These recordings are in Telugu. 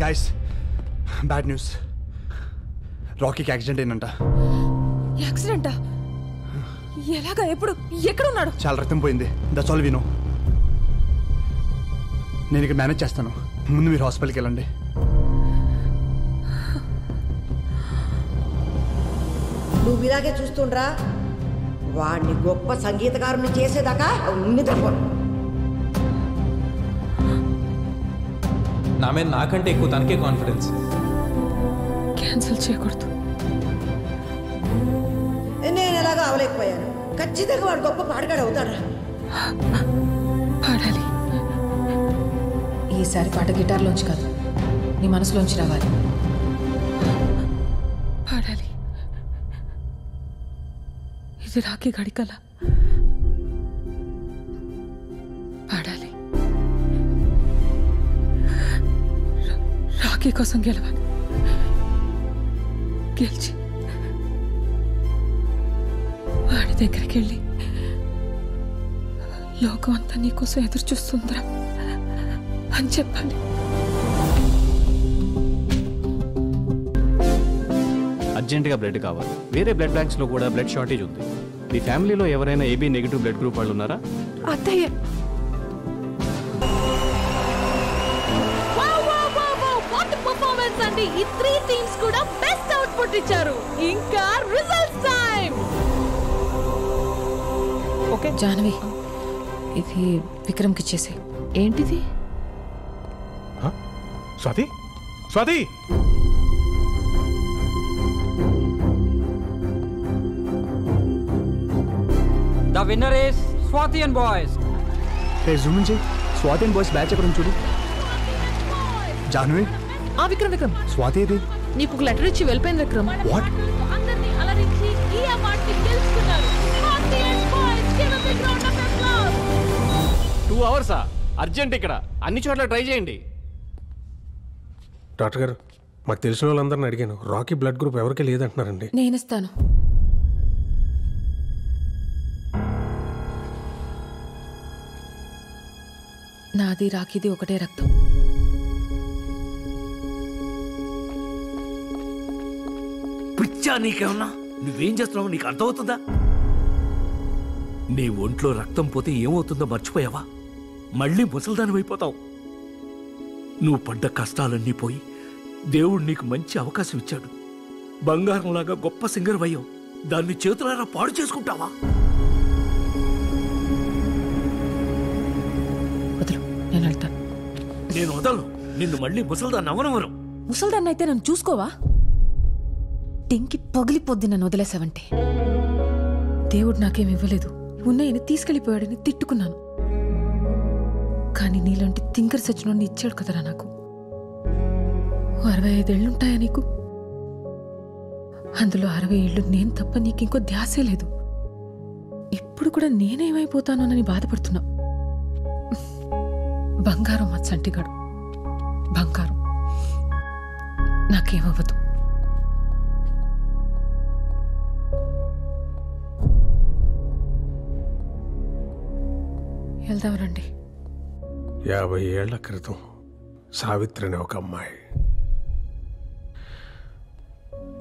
Guys, bad news. రాకీకి యాక్సిడెంట్ అయిందంట. యాక్సిడెంటా? ఎలాగా? ఎప్పుడు? ఎక్కడున్నాడు? చాలా రక్తం పోయింది. That's all we know. నేను ఇక్కడ మేనేజ్ చేస్తాను. ముందు మీరు హాస్పిటల్కి వెళ్ళండి. నువ్వు ఇలాగే చూస్తుండ్రా. వాడిని గొప్ప సంగీతకారుని చేసేదాకా నిద్రపోను. నా మీద నాకంటే ఎక్కువ తనకే కాన్ఫిడెన్స్. క్యాన్సిల్ చేయకూడదు. నేను ఎలాగో అవలేకపోయాను. ఖచ్చితంగా వాడు గొప్ప పాడగాడు అవుతాడా? పాడాలి. ఈసారి పాట గిటార్లోంచి కాదు, నీ మనసులోంచి రావాలి. పాడాలి. ఇది రాకీ గడి కల. పాడాలి. రాకీ కోసం గెలవాలి. గెలిచి వాడి దగ్గరికి వెళ్ళి లోకం అంతా నీకోసం ఎదురు చూస్తుందిరా అని చెప్పాలి. అర్జెంటుగా బ్లడ్ కావాలి. వేరే బ్లడ్ బ్యాంక్స్లో కూడా బ్లడ్ షార్టేజ్ ఉంది. మీ ఫ్యామిలీలో ఎవరైనా ఏబీ నెగిటివ్ బ్లడ్ గ్రూప్ వాళ్ళు ఉన్నారా? అత్తయ్య. అండి, ఈ 3 టీమ్స్ కూడా బెస్ట్ అవుట్పుట్ ఇచ్చారు. ఇంకా రిజల్ట్స్ టైం. ఓకే జాహ్నవి, ఇది విక్రమ్కి ఇచ్చేసి. ఏంటిది? Swathi, Swathi, The winner is Swati and boys. Zoom నుంచి స్వాతి అండ్ బాయ్స్ బ్యాచ్ ఎక్కడ చూడు. జాహ్నవి. విక్రమ్, స్వాతి ఇది. నీకు ఒక లెటర్ ఇచ్చి వెళ్ళిపోయింది విక్రమ్. వాట్? అందరినీ అలరించి ఈ అవార్డుని గెలుచుకున్నారు. Swati and boys, give a big round of applause. 2 hours urgent. ఇక్కడ అన్ని చోట్ల ట్రై చేయండి. డాక్టర్ గారు, మాకు తెలిసిన వాళ్ళందరిని అడిగాను. రాకీ బ్లడ్ గ్రూప్ ఎవరికి లేదంటున్నారండి. నేను ఇస్తాను. నాది రాకీది ఒకటే రక్తం. పిచ్చా నీకేమన్నా? నువ్వేం చేస్తున్నావు నీకు అర్థమవుతుందా? నీ ఒంట్లో రక్తం పోతే ఏమవుతుందో మర్చిపోయావా? మళ్ళీ ముసల్దాని అయిపోతావు. నువ్వు పడ్డ కష్టాలన్నీ పోయి దేవుడు నీకు మంచి అవకాశం ఇచ్చాడు. బంగారంలాగా గొప్ప సింగర్ అయ్యావు. దాన్ని చేతులారా పాడు చేసుకుంటావా? నేను వదలను. నిన్ను మళ్ళీ ముసల్దాన్ని అవనవరం. ముసల్దాన్ని అయితే నన్ను చూసుకోవా? టింకి పగిలిపోద్ది నన్ను వదిలేసావంటే. దేవుడు నాకేం ఇవ్వలేదు, ఉన్నాయని తీసుకెళ్లిపోయాడని తిట్టుకున్నాను. కానీ నీలాంటి థింకర్ సచ్చినోడిని ఇచ్చాడు కదరా నాకు. 65 ఏళ్లుంటాయా నీకు? అందులో 60 ఏళ్ళు నేను తప్ప నీకింకో ధ్యాసే లేదు. ఇప్పుడు కూడా నేనేమైపోతానోనని బాధపడుతున్నా. బంగారం మా చంటిగాడు, బంగారం. నాకేమవ్వదు. వెళ్దాం రండి. 50 ఏళ్ల క్రితం సావిత్రి అనే ఒక అమ్మాయి,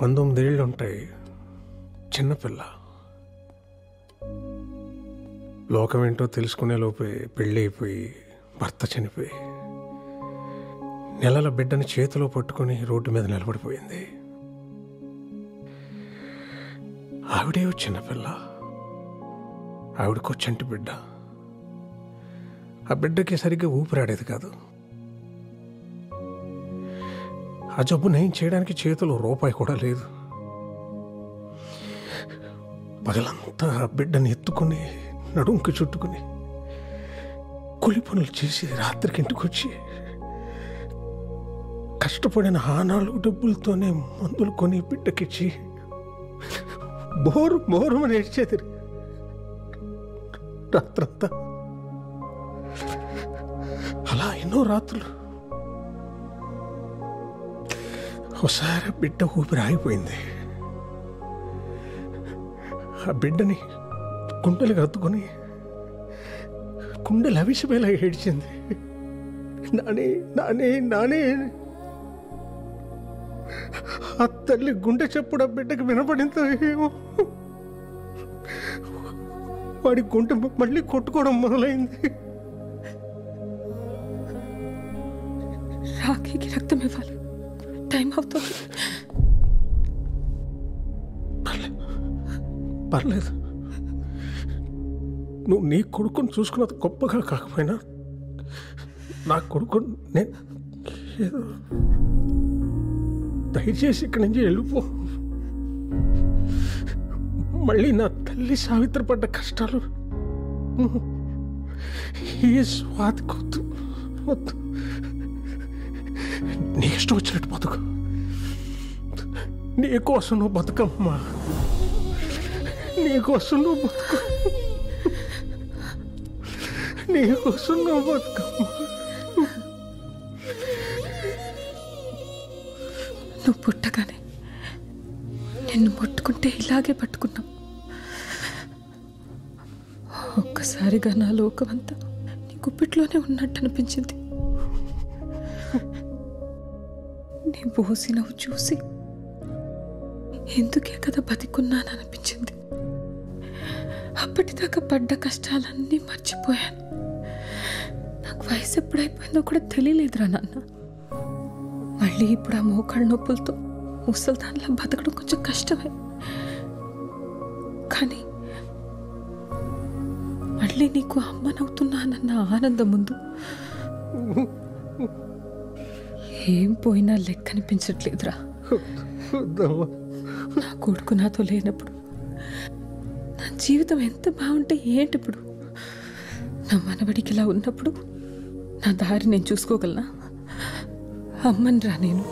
19 ఏళ్ళు ఉంటాయి, చిన్నపిల్ల. లోకమేంటో తెలుసుకునే లోపే పెళ్ళి అయిపోయి భర్త చనిపోయి నెలల బిడ్డని చేతిలో పట్టుకొని రోడ్డు మీద నిలబడిపోయింది. ఆవిడే చిన్నపిల్ల, ఆవిడకో చంటి బిడ్డ. ఆ బిడ్డకి సరిగ్గా ఊపిరాడేది కాదు. ఆ జబ్బు నయం చేయడానికి చేతిలో రూపాయి కూడా లేదు. పగలంతా ఆ బిడ్డని ఎత్తుకొని నడుంకి చుట్టుకుని కూలి పనులు చేసి రాత్రికి ఇంటికి వచ్చి కష్టపడిన ఆ 4 డబ్బులతోనే మందులు కొని బిడ్డకిచ్చి బోరు బోరుమని ఏడ్చేది రాత్రంతా. అలా ఎన్నో రాత్రులు. ఒకసారి బిడ్డ ఊపిరి ఆగిపోయింది. ఆ బిడ్డని గుండెలకు హత్తుకొని గుండెలు అవిసిపోయేలా ఏడ్చింది. నాని నాని నాని ఆ తల్లి గుండె చెప్పుడు ఆ బిడ్డకి వినపడిందో ఏమో. వాడి గుండె మళ్ళీ కొట్టుకోవడం మొదలైంది. రాఖీకి రక్తం ఇవ్వాలి, టైం అవుతుంది. పర్లేదు, నువ్వు నీ కొడుకుని చూసుకున్నది గొప్పగా కాకపోయినా నా కొడుకు నేను ఏదో దయచేసి ఇక్కడి నుంచి వెళ్ళిపో. మళ్ళీ నా తల్లి సావిత్రి పడ్డ కష్టాలు ఈ స్వాతి కొద్దు వద్దు. నీ ఇష్టం వచ్చినట్టు బతుకు, నీకోసం నువ్వు బతుకమ్మా, నీకోసం నువ్వు బతుకు, నీకోసం నువ్వు బతుకమ్మా. నువ్వు పుట్టగానే నిన్ను పట్టుకుంటే ఇలాగే పట్టుకున్నావు. ఒక్కసారిగా నా లోకమంతా నీ గుప్పిట్లోనే ఉన్నట్టు అనిపించింది. నీ బోసి నవ్వు చూసి ఎందుకే కదా బతికున్నాననిపించింది. అప్పటిదాకా పడ్డ కష్టాలన్నీ మర్చిపోయాను. నాకు వయసు ఎప్పుడైపోయిందో కూడా తెలియలేదురా నాన్న. మళ్ళీ ఇప్పుడు ఆ మోకాళ్ళ నొప్పులతో ముసల్దాన్లా బతకడం కొంచెం కష్టమే. కానీ మళ్ళీ నీకు అమ్మనవుతున్నానన్న ఆనందం ముందు ఏం పోయినా లెక్కనిపించట్లేదురా. నా కొడుకు నాతో లేనప్పుడు నా జీవితం ఎంత బాగుంటే ఏంటి ఇప్పుడు? నా మనవడికి ఇలా ఉన్నప్పుడు నా దారి నేను చూసుకోగలనా? అమ్మని రా, నేను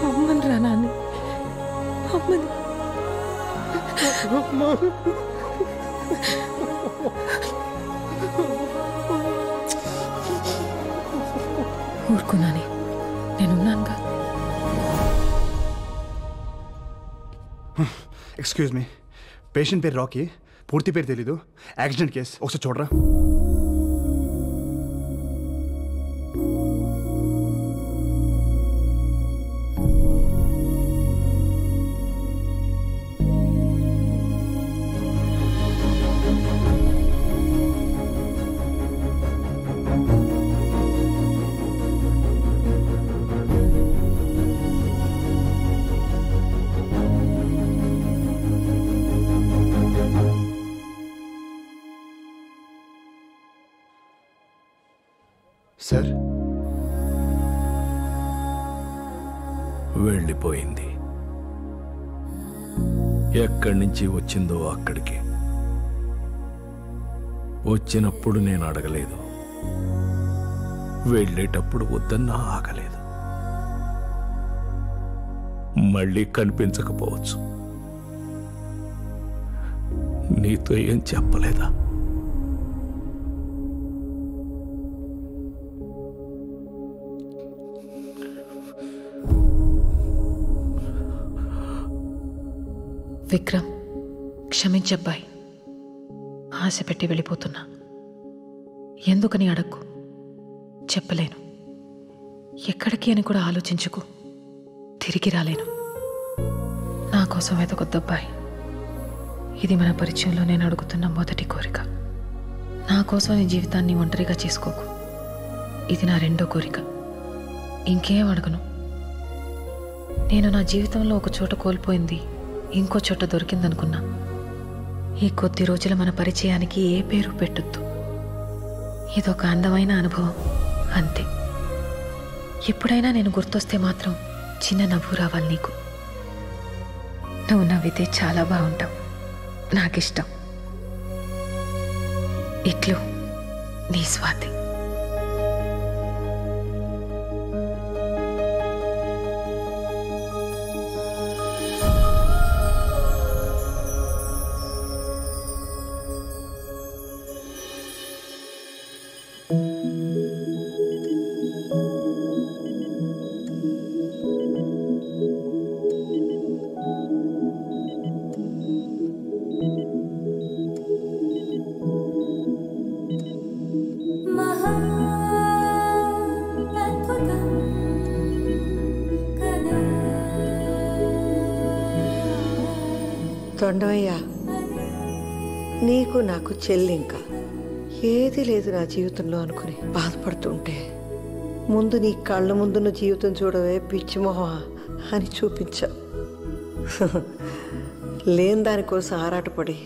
అమ్మని రా నాన్న, అమ్మని. ఊరుకున్నానే, నేనున్నానుగా. ఎక్స్క్యూజ్ మీ, పేషెంట్ పేరు రాకీ, పూర్తి పేరు తెలీదు, యాక్సిడెంట్ కేసు, ఒకసారి చూడరా. సార్, వెళ్ళిపోయింది. ఎక్కడి నుంచి వచ్చిందో అక్కడికి. వచ్చినప్పుడు నేను అడగలేదు, వెళ్ళేటప్పుడు వద్దన్నా ఆగలేదు. మళ్ళీ కనిపించకపోవచ్చు. నీతో ఏం చెప్పలేదా? విక్రమ్, క్షమించబ్బాయి, ఆశ పెట్టి వెళ్ళిపోతున్నా. ఎందుకని అడక్కు, చెప్పలేను. ఎక్కడికి అని కూడా ఆలోచించుకు, తిరిగి రాలేను. నా కోసం వెతకొద్దబ్బాయి. ఇది మన పరిచయంలో నేను అడుగుతున్న మొదటి కోరిక. నా కోసం నీ జీవితాన్ని ఒంటరిగా చేసుకోకు. ఇది నా రెండో కోరిక. ఇంకేం అడగను. నేను నా జీవితంలో ఒక చోట కోల్పోయింది ఇంకో చోట దొరికిందనుకున్నా. ఈ కొద్ది రోజుల మన పరిచయానికి ఏ పేరు పెట్టొద్దు. ఇదొక అందమైన అనుభవం అంతే. ఎప్పుడైనా నేను గుర్తొస్తే మాత్రం చిన్న నవ్వు రావాలి నీకు. నువ్వు నవ్వితే చాలా బాగుంటావు, నాకిష్టం. ఇట్లు నీ స్వాతి. తొండమయ్యా, నీకు నాకు చెల్లి ఇంకా ఏది లేదు నా జీవితంలో అనుకుని బాధపడుతుంటే ముందు నీ కళ్ళ ముందున్న జీవితం చూడవే పిచ్చిమోహం అని చూపించా. లేని దానికోసం ఆరాటపడి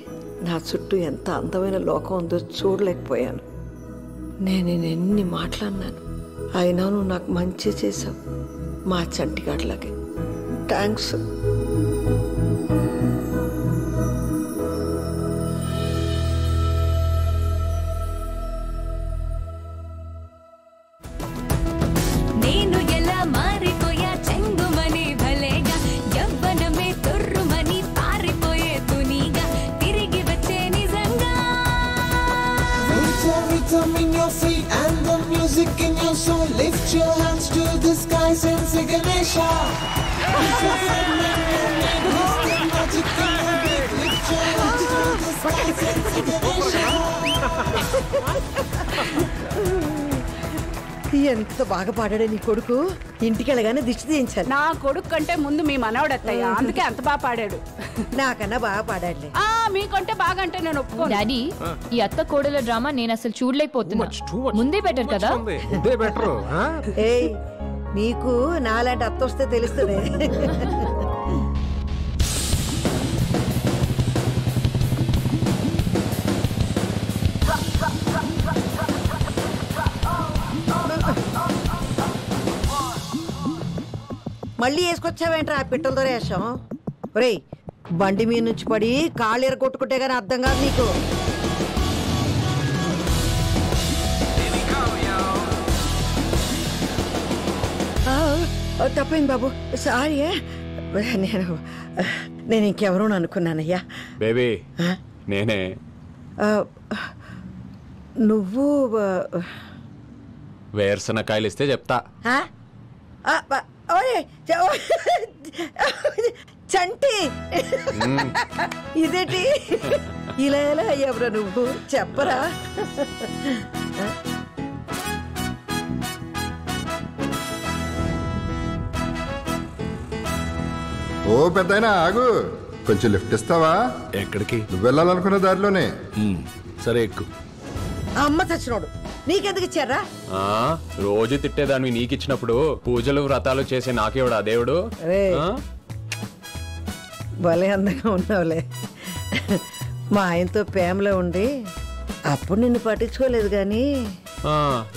నా చుట్టూ ఎంత అందమైన లోకం ఉందో చూడలేకపోయాను. నేను ఎన్ని మాట్లాడినాను, అయినా నువ్వు నాకు మంచి చేసావు. మా చంటిగాడిలాగే థ్యాంక్స్. నేను ఎలా మారిపోయా చెంగుమని భలేగా, యవ్వనమే తొర్రుమని పారిపోయే తునిగా తిరిగి వచ్చే నిజంగా. Rhythm in your feet and the music in your soul. Lift your hands to the skies and say Ganesha. If your friend and your name is the magic in your beat, lift your hands to the skies and say Ganesha. ఎంత బాగా పాడాడే నీ కొడుకు. ఇంటికి వెళ్ళగానే దిష్టి తీయించాలి. నా కొడుకు కంటే ముందు మీ మనవడు అత్తయ్య, అందుకే అంత బాగా పాడాడు. నాకన్నా బాగా పాడాడులే. మీకంటే బాగా అంటే నేను ఒప్పుకోను. డాడీ, ఈ అత్త కోడల డ్రామా నేను అసలు చూడలేకపోతున్నా. ముందే బెటర్ కదా. ఏయ్, నీకు నాలాంటి అత్త వస్తే తెలుస్తుంది. మళ్ళీ వేసుకొచ్చావేంట్రా ఆ పిట్టలతో వేషం? ఒరేయ్, బండి మీద నుంచి పడి కాళ్ళు ఎరగొట్టుకుంటే గానీ అర్థం కాదు నీకు. తప్పైంది బాబు, సారీ. నేను ఇంకెవరూ అనుకున్నానయ్యా. బేబీ నేనే. నువ్వు వేరుశనకాయలు ఇస్తే చెప్తా. చంటి, ఇదేంటి ఇలా ఎలా అయ్యావురా నువ్వు? చెప్పరా. ఓ పెద్దయినా ఆగు, కొంచెం లిఫ్ట్ ఇస్తావా? ఎక్కడికి? నువ్వు వెళ్ళాలనుకున్న దారిలోనే. సరే ఎక్కు. అమ్మ చచ్చినోడు, నీకెందుకు ఇచ్చారా? రోజు తిట్టేదాన్ని నీకిచ్చినప్పుడు పూజలు వ్రతాలు చేసే నాకేవాడు ఆ దేవుడు? భలే అందంగా ఉన్నావులే. మా ఆయనతో ప్రేమలో ఉండి అప్పుడు నిన్ను పట్టించుకోలేదు కానీ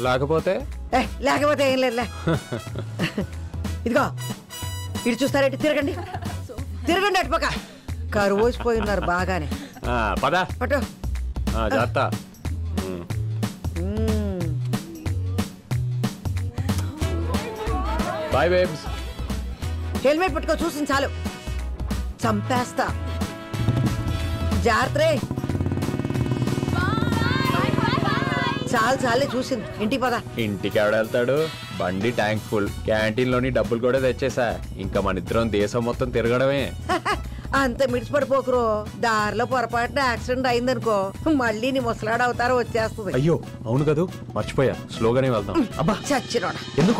లేకపోతే ఏం లేదులే. ఇదిగో ఇటు చూస్తారేంటి? తిరగండి తిరగండి అటుపక్క. కరువు వచ్చిపోయి ఉన్నారు బాగానే. పద పట్టు. జాగ్రత్త. Bye babes. హెల్మెట్ పట్టుకో, చూసింది చాలు, చంపేస్తా. జాగ్రత్త. చాలు చాలే చూసింది, ఇంటికి పద. ఇంటికి ఎవడ వెళ్తాడు? బండి ట్యాంక్ ఫుల్, క్యాంటీన్ లోని డబ్బులు కూడా తెచ్చేసా. ఇంకా మన ఇద్దరం దేశం మొత్తం తిరగడమే. అంత మిడిచిపడిపోకురో, దారిలో పొరపాటున యాక్సిడెంట్ అయిందనుకో మళ్ళీ నీ ముసలాడు అవతారం వచ్చేస్తుంది. అయ్యో అవును కదా, మర్చిపోయా. స్లోగానే వెళ్దాం. చచ్చినోడా. ఎందుకు